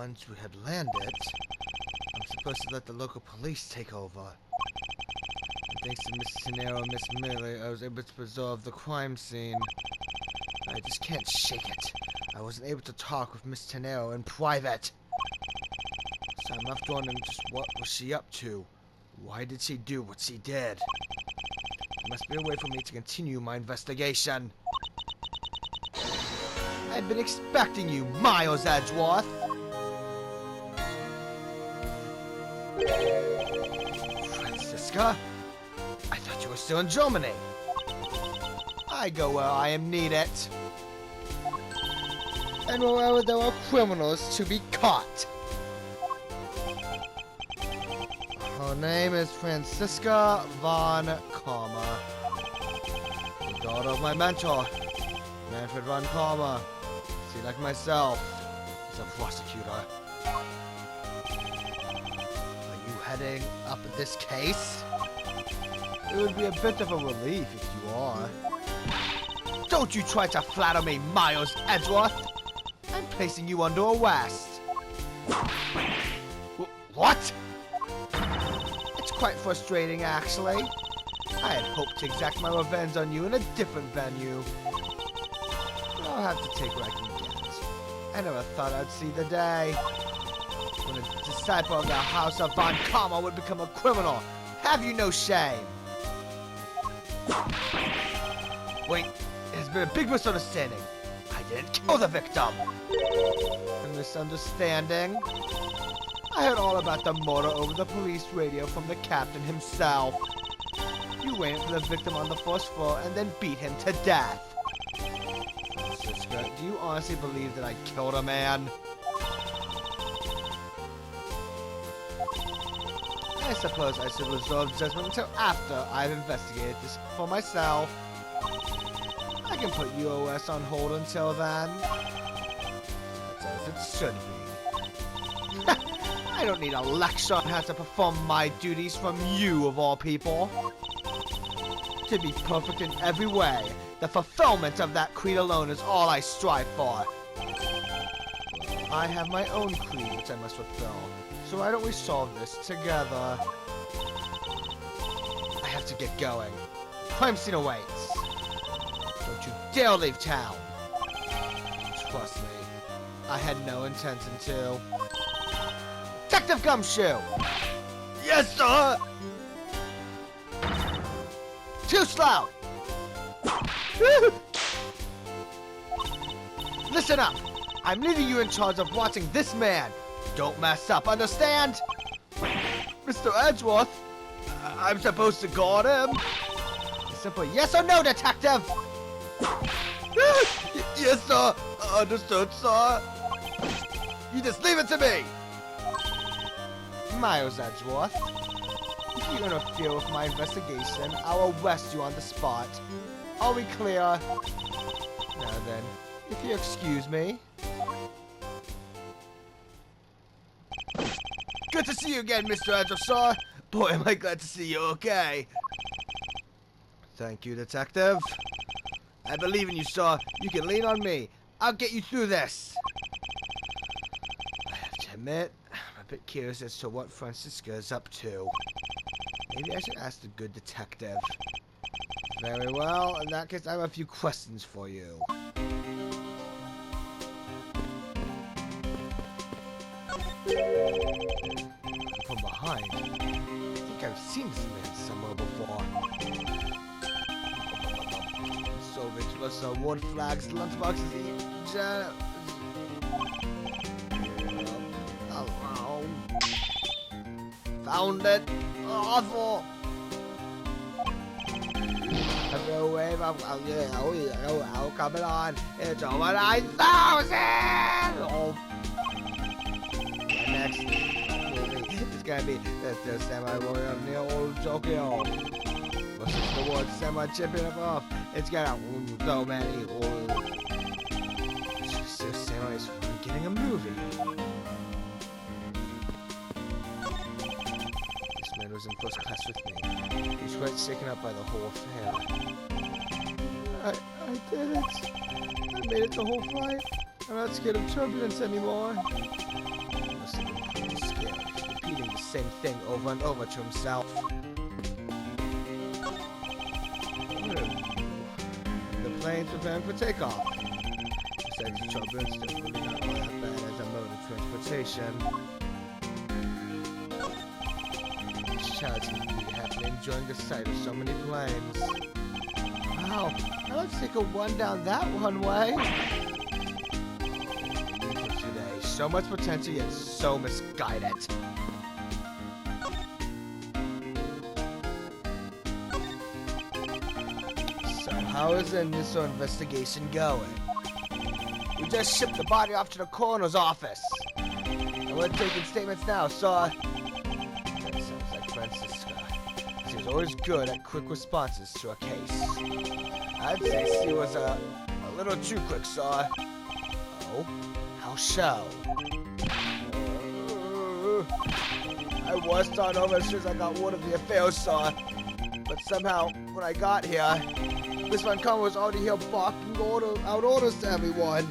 once we had landed, I'm supposed to let the local police take over. And thanks to Miss Tenero and Miss Miller, I was able to preserve the crime scene. I just can't shake it. I wasn't able to talk with Miss Tenero in private. So I'm left wondering just what was she up to? Why did she do what she did? There must be a way for me to continue my investigation. I've been expecting you, Miles Edgeworth. Franziska? I thought you were still in Germany. I go where I am needed. And wherever there are criminals to be caught. Her name is Franziska von Karma. The daughter of my mentor, Manfred von Karma. See, like myself, he's a prosecutor. Are you heading up this case? It would be a bit of a relief if you are. Don't you try to flatter me, Miles Edgeworth! I'm placing you under arrest. What? It's quite frustrating, actually. I had hoped to exact my revenge on you in a different venue. But I'll have to take what I can get. I never thought I'd see the day when a disciple of the House of Von Karma would become a criminal. Have you no shame? Wait, there's been a big misunderstanding. I didn't kill the victim. A misunderstanding? I heard all about the murder over the police radio from the captain himself. You waited for the victim on the first floor and then beat him to death. Franziska, do you honestly believe that I killed a man? I suppose I should reserve judgment until after I've investigated this for myself. I can put UOS on hold until then. That's as it should be. I don't need a lecture on how to perform my duties from you, of all people. To be perfect in every way, the fulfillment of that creed alone is all I strive for. I have my own creed which I must fulfill, so why don't we solve this together? I have to get going. Crime scene awaits. Don't you dare leave town. Trust me, I had no intention to. Detective Gumshoe! Yes, sir! Too slow! Listen up! I'm leaving you in charge of watching this man. Don't mess up, understand? Mr. Edgeworth, I'm supposed to guard him. A simple yes or no, detective! Yes, sir. Understood, sir. You just leave it to me. Miles Edgeworth, if you interfere with my investigation, I'll arrest you on the spot. Are we clear? Now then, if you excuse me. Good to see you again, Mr. Edgeworth, sir. Boy, am I glad to see you okay. Thank you, detective. I believe in you, sir. You can lean on me. I'll get you through this. I have to admit, I'm a bit curious as to what Franziska is up to. Maybe I should ask the good detective. Very well. In that case, I have a few questions for you. From behind, I think I've seen this man somewhere before. Soviets plus wood flags, lunchboxes, hello. Found it. Awful. Every wave of coming on. It's over 9,000. Oh. Next movie is gonna be the Samurai Warrior of Neo Old Tokyo. Versus the World Samurai Champion of Earth. It's gonna so many. So Samurai's getting a movie. This man was in first class with me. He was quite shaken up by the whole affair. I did it. I made it the whole flight. I I'm not scared of turbulence anymore. He must have been pretty scared. He's repeating the same thing over and over to himself. The plane's preparing for takeoff. Besides the turbulence, it's really not all that bad as a mode of transportation. This child seems to be happily enjoying the sight of so many planes. Wow, I'd like to take a one down that one way. Today, so much potential yet so misguided. So how is the initial investigation going? We just shipped the body off to the coroner's office. And we're taking statements now, so... That sounds like Francisca. She's always good at quick responses to a case. I'd say she was a little too quick, sir. Oh? How so? I was starting over as soon as I got word of the affair, sir. But somehow, when I got here, Miss Montgomery was already here barking out orders to everyone.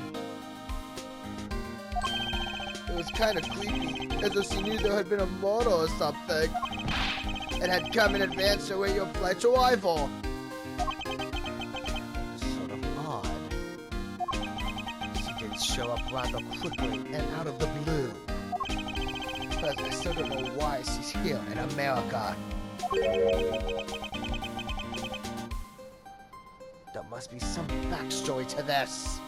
It was kind of creepy, as if she knew there had been a murder or something, and had come in advance to await your flight's arrival. Sort of odd. She did show up rather quickly and out of the blue. But I still don't know why she's here in America. There must be some backstory to this.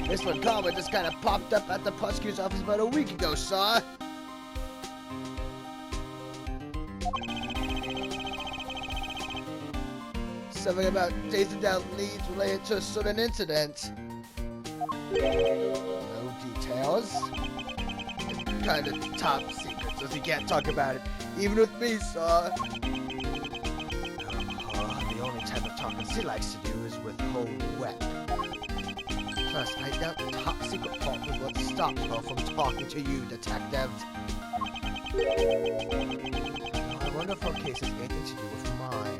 This one Carver just kind of popped up at the prosecutor's office about a week ago, sir. Something about chasing down leads related to a certain incident. No details. It's kind of top secret, so you can't talk about it, even with me, sir. The only type of talking she likes to do is with her wet. Plus, I doubt the top secret part was what stopped her from talking to you, detective. I wonder if her case has anything to do with mine.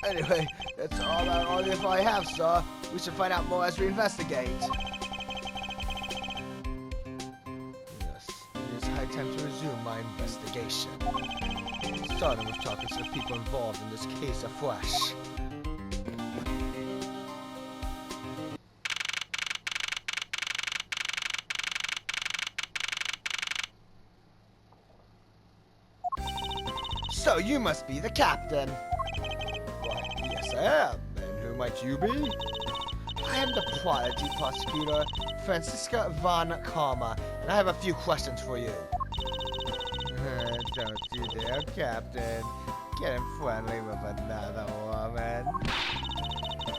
Anyway, that's all the info I have, sir. We should find out more as we investigate. Yes, it is high time to resume my investigation. Starting with talking to the people involved in this case afresh. So you must be the captain. Why, yes I am. And who might you be? I am the prodigy prosecutor, Francisca von Karma, and I have a few questions for you. Don't you dare, Captain. Getting friendly with another woman.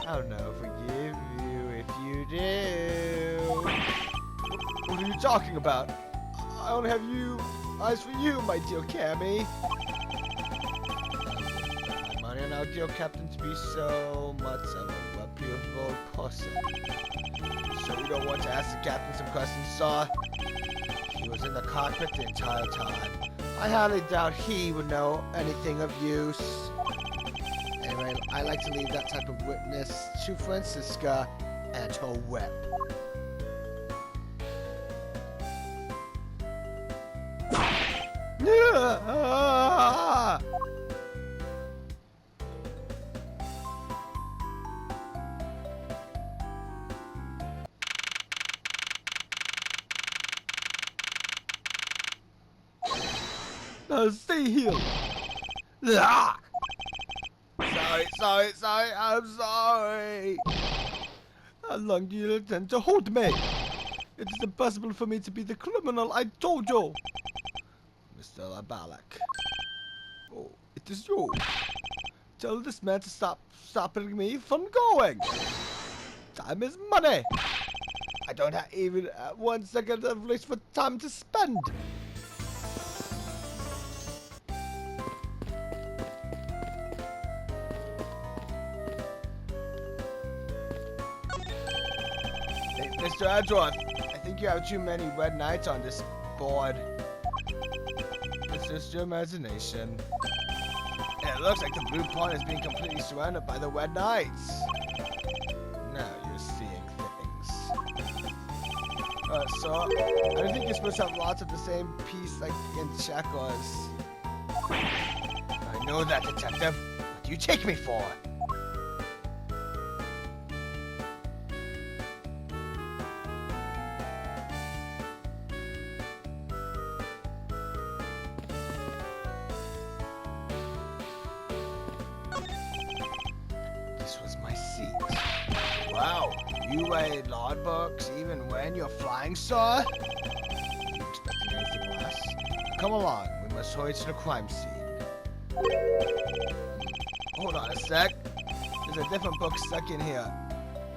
I'll never forgive you if you do. What are you talking about? I only have eyes for you, my dear Cammy. My money on our dear Captain to be so much of a reputable person. So you don't want to ask the Captain some questions, sir? He was in the cockpit the entire time. I highly doubt he would know anything of use. Anyway, I like to leave that type of witness to Francisca and her whip. Stay here. Sorry, I'm sorry. How long do you intend to hold me? It is impossible for me to be the criminal I told you. Mr. Abalak. Oh, it is you. Tell this man to stop stopping me from going. Time is money. I don't have even 1 second of least for time to spend. Mr. Edgeworth, I think you have too many red knights on this board. your imagination. It looks like the blue pond is being completely surrounded by the red lights. Now you're seeing things. So, I don't think you're supposed to have lots of the same piece like in checkers. I know that, detective. What do you take me for? This was my seat. Wow, you write logbooks even when you're flying, sir? Are you expecting anything less? Come along, we must hurry to the crime scene. Hold on a sec. There's a different book stuck in here.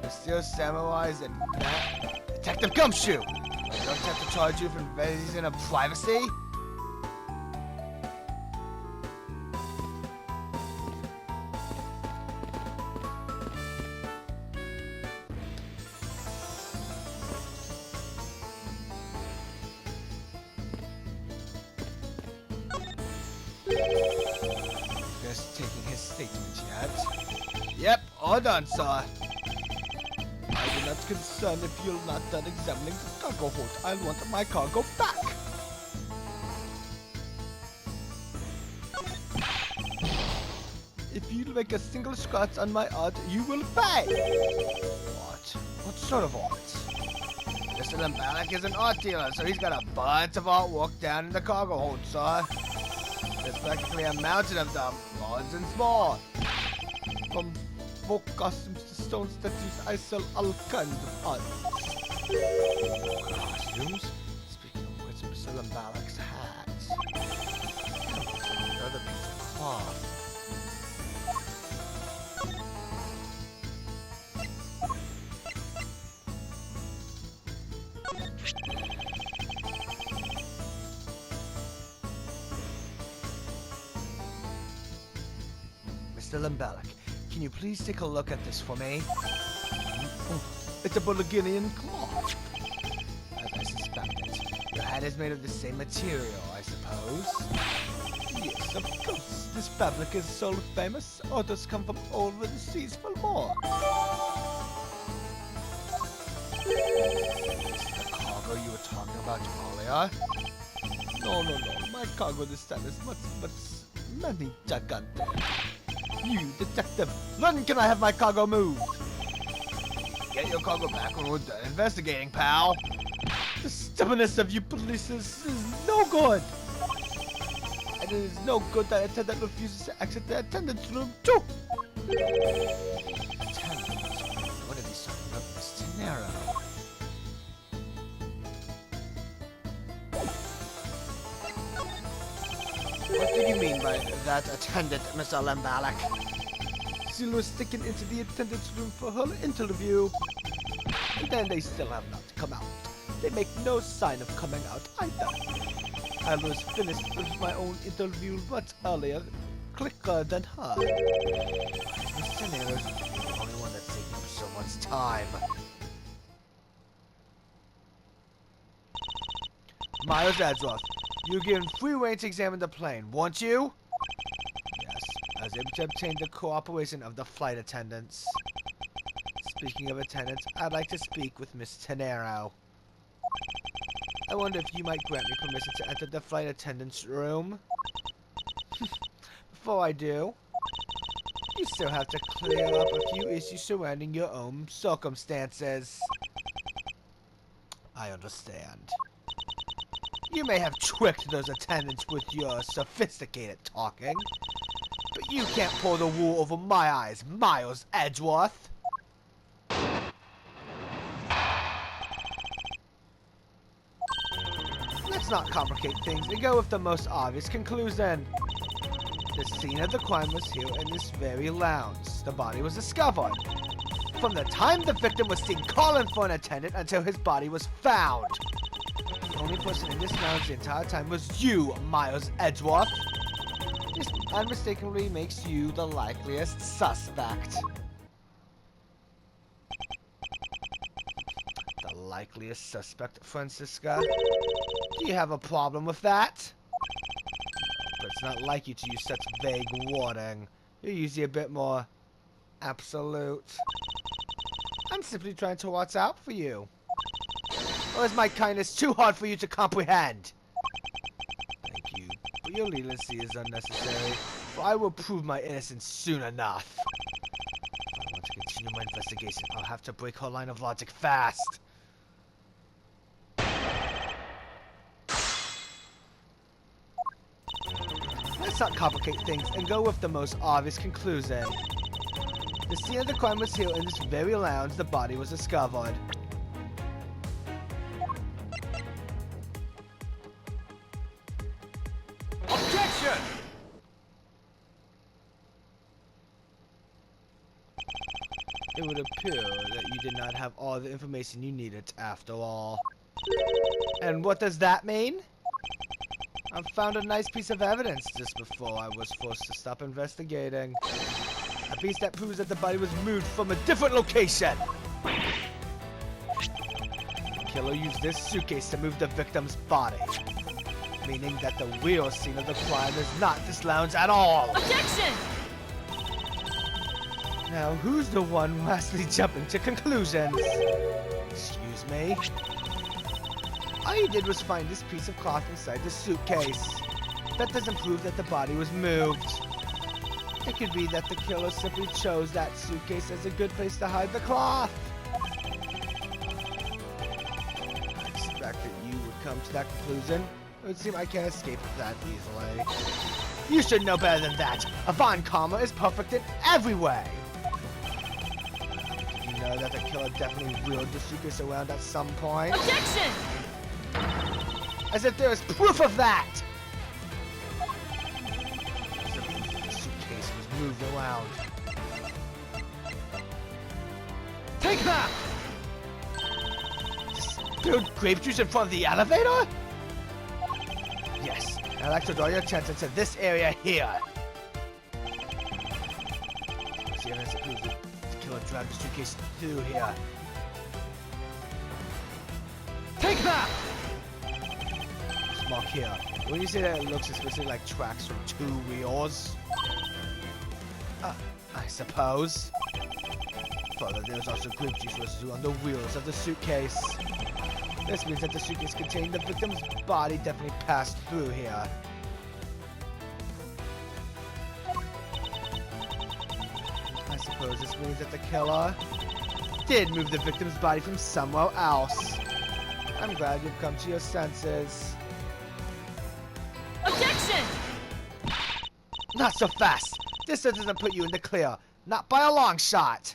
Mysterious Samurais and that. Detective Gumshoe! I don't have to charge you for invasion of privacy? Just taking his statement yet? Yep, all done, sir. I will not concern if you're not done examining the cargo hold. I want my cargo back. If you make a single scratch on my art, you will pay. What? What sort of art? Mr. Limbanek is an art dealer, so he's got a bunch of artwork down in the cargo hold, sir. There's practically a mountain of them, large and small. From folk costumes to stone statues, I sell all kinds of art. Costumes? Speaking of which, Mr. Limbalek's hat. Another piece of cloth. Mr. Limbalek, can you please take a look at this for me? Oh, it's a Bulgarian cloth. As I suspected, your hat is made of the same material, I suppose? Yes, of course. This fabric is so famous, others come from all over the seas for more. Is the cargo you were talking about earlier? No. My cargo this time is many gigantic. You, detective, when can I have my cargo moved? Get your cargo back when we're done investigating, pal. The stubbornness of you police is no good. And it is no good that attendant refuses to exit the attendant's room, too. Attendant? What are these talking about, Miss Tenero? What do you mean by that attendant, Mr. Limbalek? She was taken into the attendant's room for her interview. And then they still have not come out. They make no sign of coming out either. I was finished with my own interview much earlier, quicker than her. Mr. Nero's the only one that's taking up so much time. Miles Edgeworth, you were given free reign to examine the plane, weren't you? Yes, I was able to obtain the cooperation of the flight attendants. Speaking of attendants, I'd like to speak with Miss Tenero. I wonder if you might grant me permission to enter the flight attendant's room? Before I do, you still have to clear up a few issues surrounding your own circumstances. I understand. You may have tricked those attendants with your sophisticated talking, but you can't pull the wool over my eyes, Miles Edgeworth. Let's not complicate things and go with the most obvious conclusion. The scene of the crime was here in this very lounge. The body was discovered. From the time the victim was seen calling for an attendant until his body was found. The only person in this lounge the entire time was you, Miles Edgeworth. This unmistakably makes you the likeliest suspect. The likeliest suspect, Francisca? Do you have a problem with that? it's not like you to use such vague wording. You're usually a bit more absolute. I'm simply trying to watch out for you. Or is my kindness too hard for you to comprehend? Thank you, but your leniency is unnecessary, for I will prove my innocence soon enough. If I want to continue my investigation, I'll have to break her line of logic fast. Let's not complicate things and go with the most obvious conclusion. The scene of the crime was here in this very lounge the body was discovered. Objection! It would appear that you did not have all the information you needed after all. And what does that mean? I found a nice piece of evidence just before I was forced to stop investigating. A piece that proves that the body was moved from a different location. The killer used this suitcase to move the victim's body, meaning that the real scene of the crime is not this lounge at all. Objection! Now, who's the one lastly jumping to conclusions? Excuse me? All you did was find this piece of cloth inside the suitcase. That doesn't prove that the body was moved. It could be that the killer simply chose that suitcase as a good place to hide the cloth. I expect that you would come to that conclusion. It would seem I can't escape it that easily. You should know better than that. Von Karma is perfect in every way. Did you know that the killer definitely wheeled the suitcase around at some point? Objection! As if there is proof of that! As if the suitcase was moved around. Take that! Spilled grape juice in front of the elevator? Yes, I'd like to draw your attention to this area here. See evidence that proves the killer dragged the suitcase through here. Take that! Mark here. When you say that, it looks especially like tracks from two wheels. I suppose. Further, there's also grape juice residue on the wheels of the suitcase. This means that the suitcase containing the victim's body definitely passed through here. I suppose this means that the killer did move the victim's body from somewhere else. I'm glad you've come to your senses. Objection! Not so fast! This doesn't put you in the clear. Not by a long shot!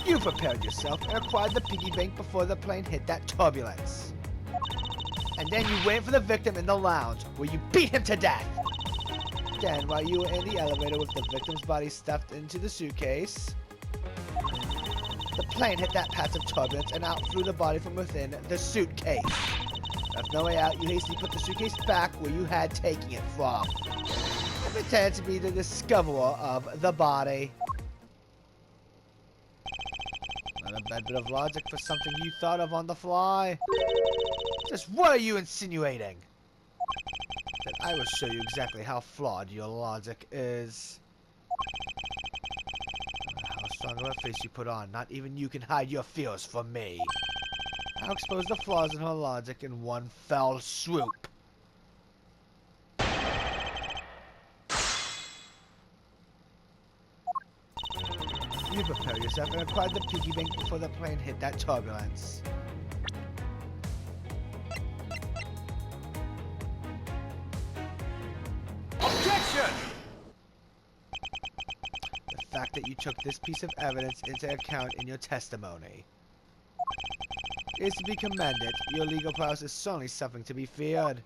You prepared yourself and acquired the piggy bank before the plane hit that turbulence. And then you waited for the victim in the lounge, where you beat him to death! Then, while you were in the elevator with the victim's body stuffed into the suitcase, the plane hit that patch of turbulence and out flew the body from within the suitcase. With no way out, you hastily put the suitcase back where you had taken it from, and pretended to be the discoverer of the body. Not a bad bit of logic for something you thought of on the fly. Just what are you insinuating? That I will show you exactly how flawed your logic is. No matter how strong of a face you put on, not even you can hide your fears from me. I'll expose the flaws in her logic in one fell swoop. You prepare yourself and acquired the piggy bank before the plane hit that turbulence. Objection! The fact that you took this piece of evidence into account in your testimony is to be commended. Your legal prowess is certainly something to be feared.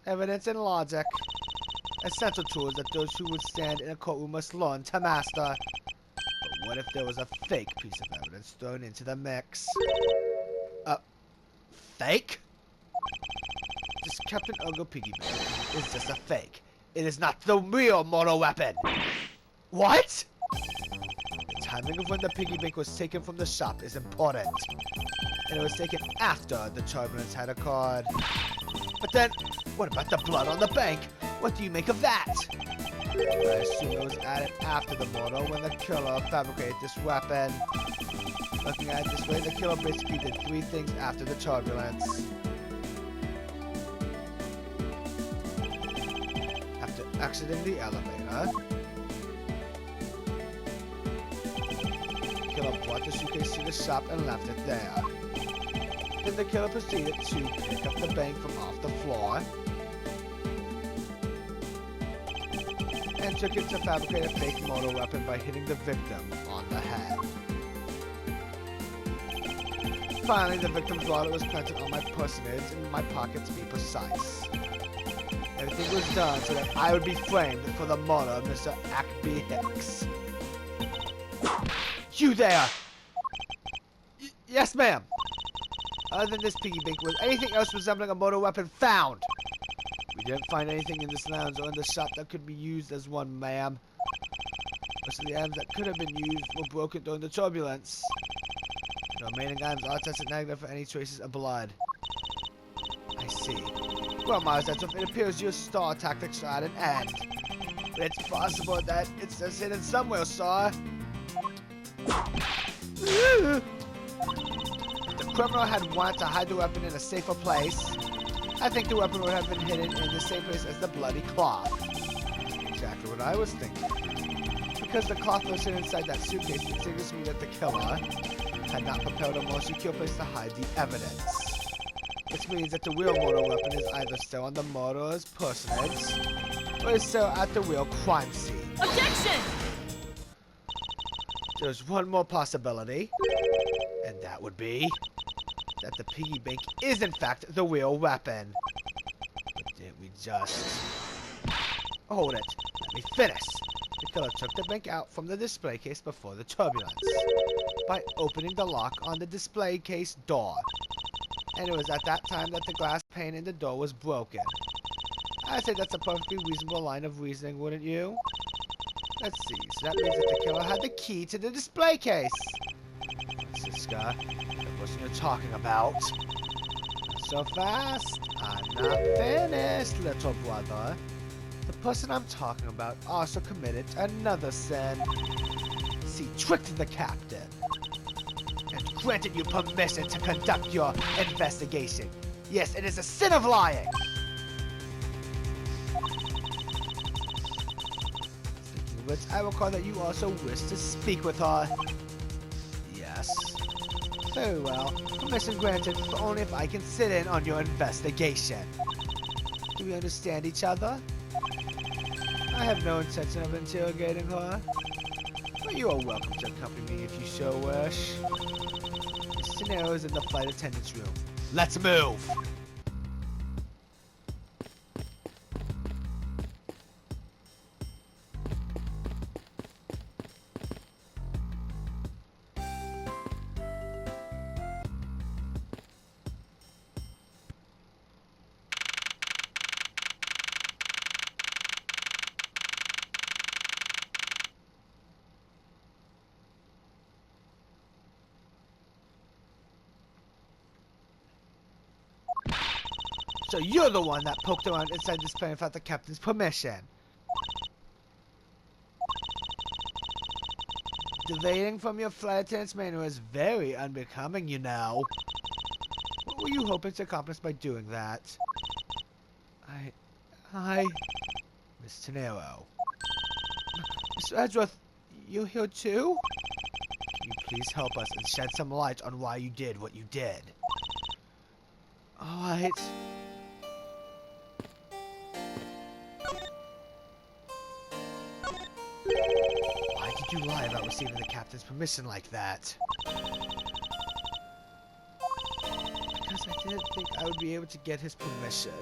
Evidence and logic, essential tools that those who would stand in a courtroom must learn to master. But what if there was a fake piece of evidence thrown into the mix? Fake? This Captain Ugo piggy bank is just a fake. It is not the real mortal weapon. What? The timing of when the piggy bank was taken from the shop is important. And it was taken after the turbulence had occurred. But then, what about the blood on the bank? What do you make of that? I assume it was added after the murder when the killer fabricated this weapon. Looking at it this way, the killer basically did 3 things after the turbulence. After exiting the elevator, the killer brought the suitcase to the shop and left it there. Then the killer proceeded to pick up the bank from off the floor and took it to fabricate a fake mortar weapon by hitting the victim on the head. Finally, the victim's wallet was planted on my personage and in my pocket to be precise. Everything was done so that I would be framed for the murder of Mr. Ackby Hicks. You there! Yes, ma'am! Other than this piggy bank, was anything else resembling a motor weapon found? We didn't find anything in this lounge or in the shop that could be used as one, ma'am. Most of the items that could have been used were broken during the turbulence. The remaining items are tested negative for any traces of blood. I see. Well, Mars, it appears your star tactics are at an end. But it's possible that it's just hidden somewhere, sir. The criminal had wanted to hide the weapon in a safer place. I think the weapon would have been hidden in the same place as the bloody cloth. Exactly what I was thinking. Because the cloth was hidden inside that suitcase, it signals me that the killer had not prepared a more secure place to hide the evidence. Which means that the real mortar weapon is either still on the murderer's personage, or is still at the real crime scene. Objection! There's one more possibility, and that would be that the piggy bank is in fact the real weapon. But didn't we just... Hold it, let me finish. The killer took the bank out from the display case before the turbulence by opening the lock on the display case door. And it was at that time that the glass pane in the door was broken. I'd say that's a perfectly reasonable line of reasoning, wouldn't you? Let's see, so that means that the killer had the key to the display case. Siska, the person you're talking about. Not so fast. I'm not finished, little brother. The person I'm talking about also committed another sin. He tricked the captain and granted you permission to conduct your investigation. Yes, it is a sin of lying. Speaking of which, I recall that you also wish to speak with her. Yes. Very well. Permission granted, but only if I can sit in on your investigation. Do we understand each other? I have no intention of interrogating her, but you are welcome to accompany me if you so wish. This scenario is in the flight attendant's room. Let's move! So you're the one that poked around inside this plane without the captain's permission. Deviating from your flight attendant's manual is very unbecoming, you know. What were you hoping to accomplish by doing that? Miss Tenero. Mr. Edgeworth, you're here too? Can you please help us and shed some light on why you did what you did? Alright. Why did you lie about receiving the captain's permission like that? Because I didn't think I would be able to get his permission.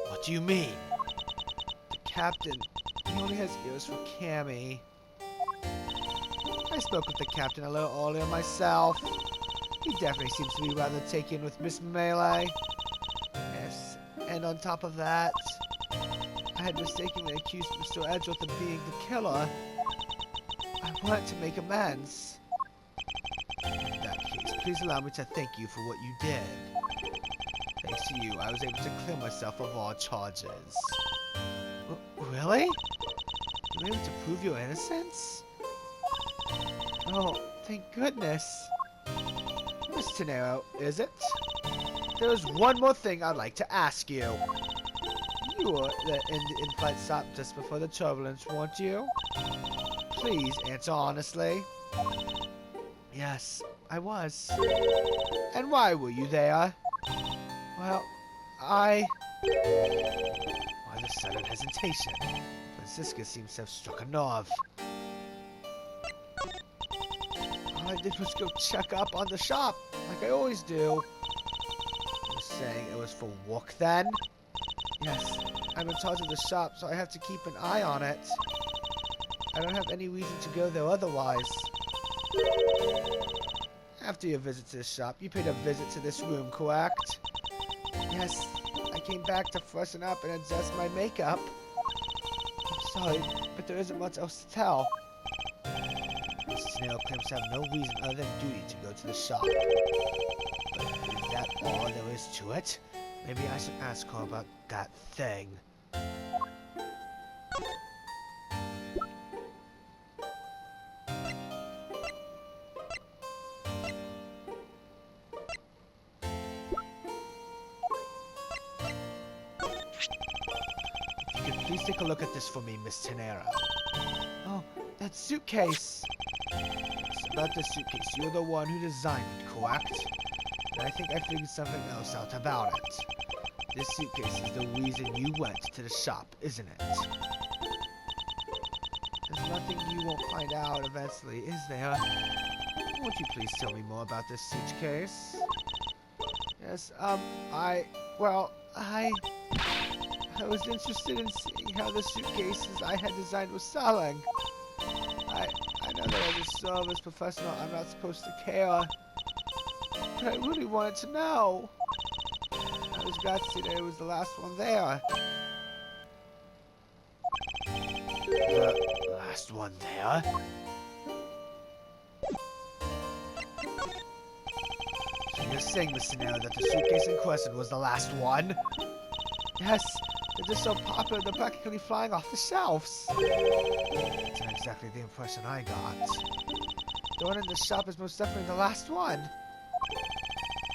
What do you mean? The captain, he only has ears for Cammy. I spoke with the captain a little earlier myself. He definitely seems to be rather taken with Miss Melee. Yes, and on top of that, I had mistakenly accused Mr. Edgeworth of being the killer. I wanted to make amends. In that case, please allow me to thank you for what you did. Thanks to you, I was able to clear myself of all charges. Really? You were able to prove your innocence? Oh, thank goodness. Miss Ternero, is it? There's one more thing I'd like to ask you. You were in the in-flight stop just before the turbulence, weren't you? Please answer honestly. Yes, I was. And why were you there? Well, Why the sudden hesitation? Francisca seems to have struck a nerve. All I did was go check up on the shop, like I always do. You're saying it was for work then? Yes, I'm in charge of the shop, so I have to keep an eye on it. I don't have any reason to go there otherwise. After your visit to the shop, you paid a visit to this room, correct? Yes, I came back to freshen up and adjust my makeup. I'm sorry, but there isn't much else to tell. Mrs. Snail claims to have no reason other than duty to go to the shop. But is that all there is to it? Maybe I should ask her about that thing. Please take a look at this for me, Miss Ternero. Oh, that suitcase! It's about the suitcase. You're the one who designed it, correct? And I think I figured something else out about it. This suitcase is the reason you went to the shop, isn't it? There's nothing you won't find out eventually, is there? Won't you please tell me more about this suitcase? Yes, I was interested in seeing how the suitcases I had designed were selling. I know that as a service professional, I'm not supposed to care. But I really wanted to know. I was glad to see that it was the last one there. The last one there? So you're saying, Mr. Nair, that the suitcase in question was the last one? Yes. They're just so popular, they're practically flying off the shelves. That's not exactly the impression I got. The one in the shop is most definitely the last one.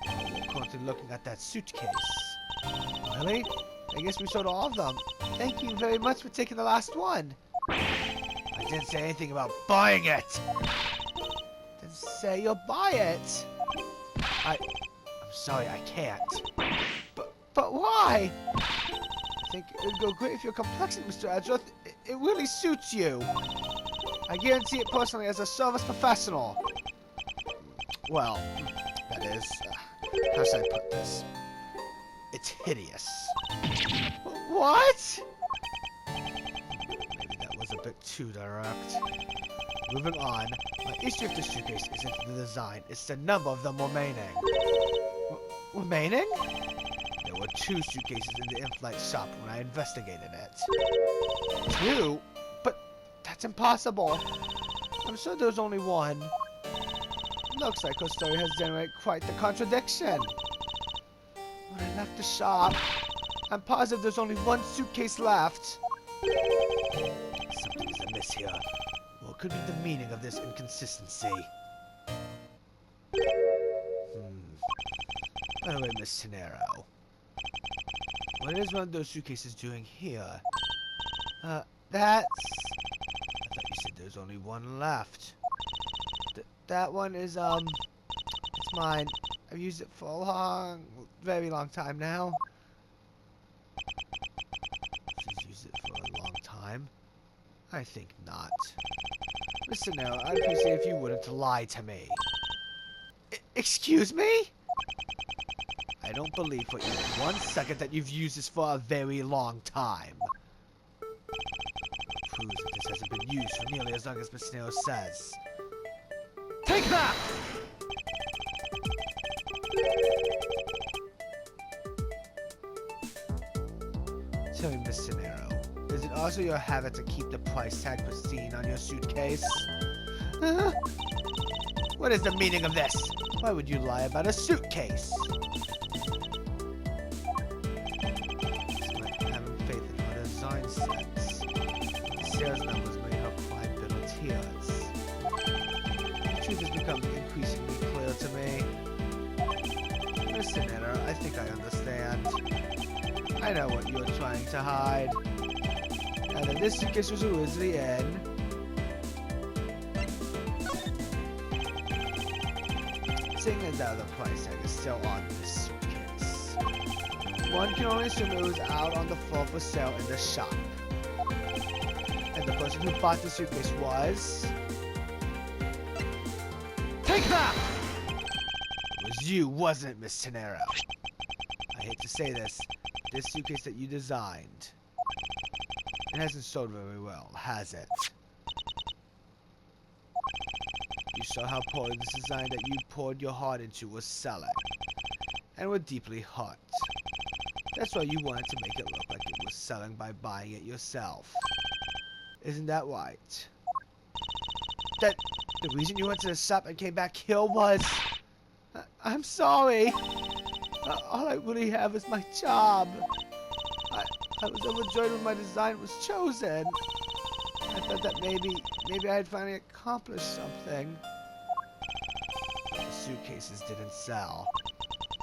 We're currently looking at that suitcase. Really? I guess we sold all of them. Thank you very much for taking the last one. I didn't say anything about buying it. Didn't say you'll buy it. I'm sorry, I can't. But why? I think it would go great if your complexion, Mr. Edgeworth. It really suits you. I guarantee it personally as a service professional. Well, that is, how should I put this? It's hideous. What? Maybe that was a bit too direct. Moving on, my issue with the suitcase isn't the design, it's the number of them remaining. Remaining? There were 2 suitcases in the in-flight shop when I investigated it. 2? But that's impossible. I'm sure there's only 1. Looks like her story has generated quite the contradiction. When I left the shop, I'm positive there's only 1 suitcase left. Something is amiss here. What could be the meaning of this inconsistency? By the way, Miss Ternero, what is one of those suitcases doing here? That's... I thought you said there's only 1 left. That one is, it's mine. I've used it for a very long time now. She's used it for a long time? I think not. Listen now, I'd appreciate if you wouldn't lie to me. Excuse me? I don't believe for even 1 second that you've used this for a very long time. Proves that this hasn't been used for nearly as long as Miss Snail says. Take that! Tell me, Miss Ternero, Is it also your habit to keep the price tag pristine on your suitcase? What is the meaning of this? Why would you lie about a suitcase? Having faith in her design sense. The sales numbers made her cry bitter tears. The truth has become increasingly clear to me. Mr. Knitter, I think I understand. I know what you're trying to hide. And that this suitcase was originally in. Seeing as how the price tag is still on this suitcase, one can only assume it was out on the floor for sale in the shop. And the person who bought the suitcase was... Take that! It was you, wasn't it, Miss Tenero? I hate to say this suitcase that you designed, it hasn't sold very well, has it? You saw how poorly this design that you poured your heart into was selling, and were deeply hurt. That's why you wanted to make it look like it was selling by buying it yourself. Isn't that right? That the reason you went to the shop and came back here was... I'm sorry. All I really have is my job. I was overjoyed when my design was chosen. I thought that maybe I had finally accomplished something. The suitcases didn't sell.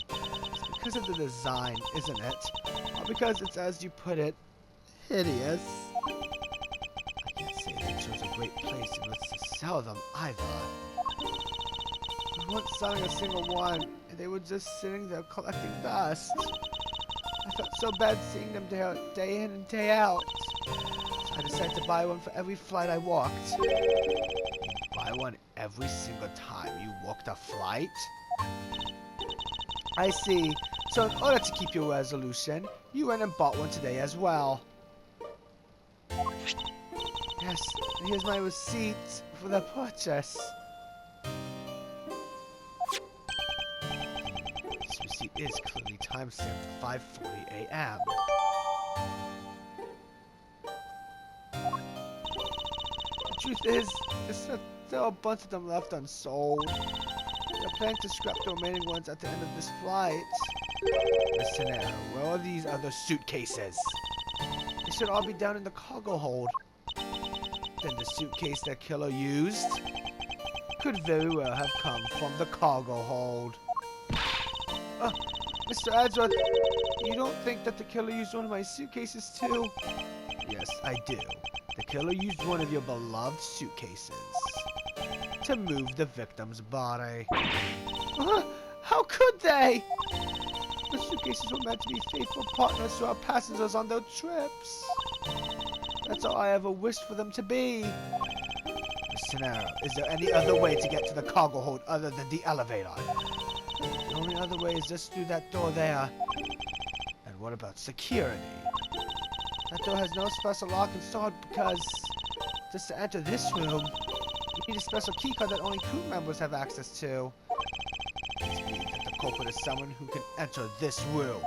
It's because of the design, isn't it? Or because it's, as you put it, hideous. I can't say they chose a great place in which to sell them either. We weren't selling a single one, and they were just sitting there collecting dust. I felt so bad seeing them there day in and day out. So I decided to buy one for every flight I walked. You buy one every single time you walked a flight? I see. So in order to keep your resolution, you went and bought one today as well. Yes, and here's my receipt for the purchase. This receipt is clearly timestamped 5:40 a.m. The truth is that there are a bunch of them left unsold. They're planning to scrap the remaining ones at the end of this flight. Listen here, where are these other suitcases? They should all be down in the cargo hold. Then the suitcase that killer used could very well have come from the cargo hold. Mr. Edgeworth, you don't think that the killer used one of my suitcases too? Yes, I do. The killer used one of your beloved suitcases to move the victim's body. How could they? The suitcases were meant to be faithful partners to our passengers on their trips. That's all I ever wished for them to be. Mr. Nero, is there any other way to get to the cargo hold other than the elevator? The only other way is just through that door there. And what about security? That door has no special lock installed because just to enter this room, you need a special keycard that only crew members have access to. Which means that the culprit is someone who can enter this room,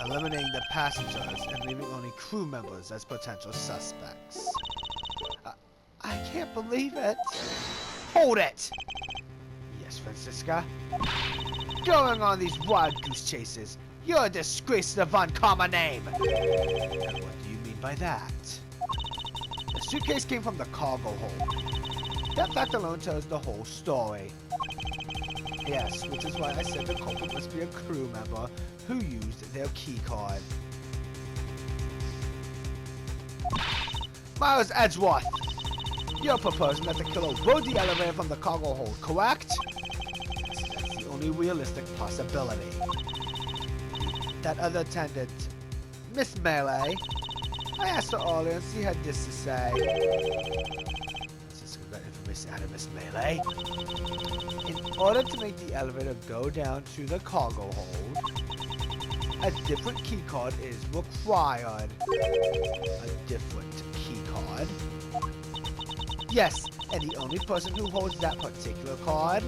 eliminating the passengers and leaving only crew members as potential suspects. I can't believe it. Hold it! Yes, Francisca? Going on these wild goose chases, you're a disgrace to the Von Karma name! And what do you mean by that? The suitcase came from the cargo hold. That fact alone tells the whole story. Yes, which is why I said the culprit must be a crew member who used their keycard. Miles Edgeworth! You're proposing that the killer rode the elevator from the cargo hold, correct? That's the only realistic possibility. That other attendant, Miss Melee, I asked her earlier and she had this to say. Since we got information out of Miss Melee, in order to make the elevator go down to the cargo hold, a different keycard is required. A different keycard? Yes, and the only person who holds that particular card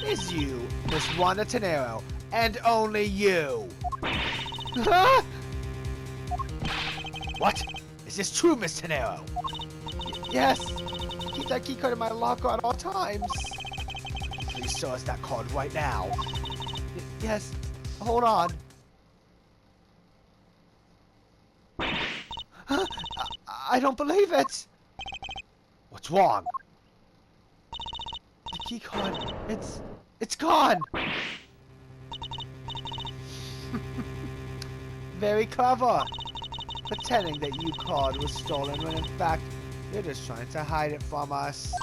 is you, Miss Wanda Tenero, and only you. Huh? What? Is this true, Miss Tenero? Yes. Keep that key card in my locker at all times. Please show us that card right now. Yes. Hold on. I don't believe it. What's wrong? The key card. It's gone. Very clever. Pretending that your card was stolen when in fact you're just trying to hide it from us.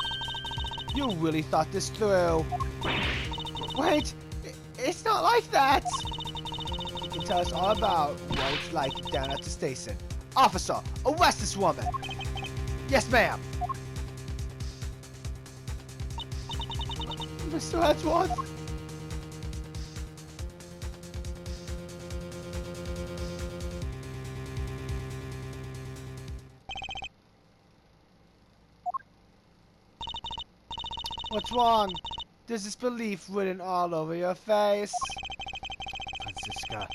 You really thought this through. Wait, it's not like that. You can tell us all about what it's like down at the station. Officer, arrest this woman. Yes, ma'am. Mr. Edgeworth? What's wrong? There's disbelief written all over your face. Francisca,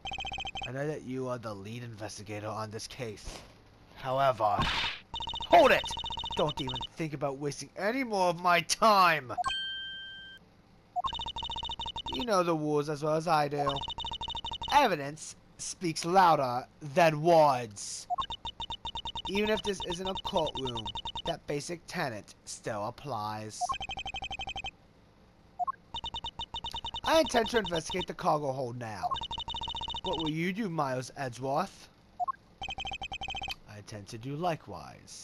I know that you are the lead investigator on this case. However... Hold it! Don't even think about wasting any more of my time! You know the rules as well as I do. Evidence speaks louder than words. Even if this isn't a courtroom, that basic tenet still applies. I intend to investigate the cargo hold now. What will you do, Miles Edgeworth? I intend to do likewise.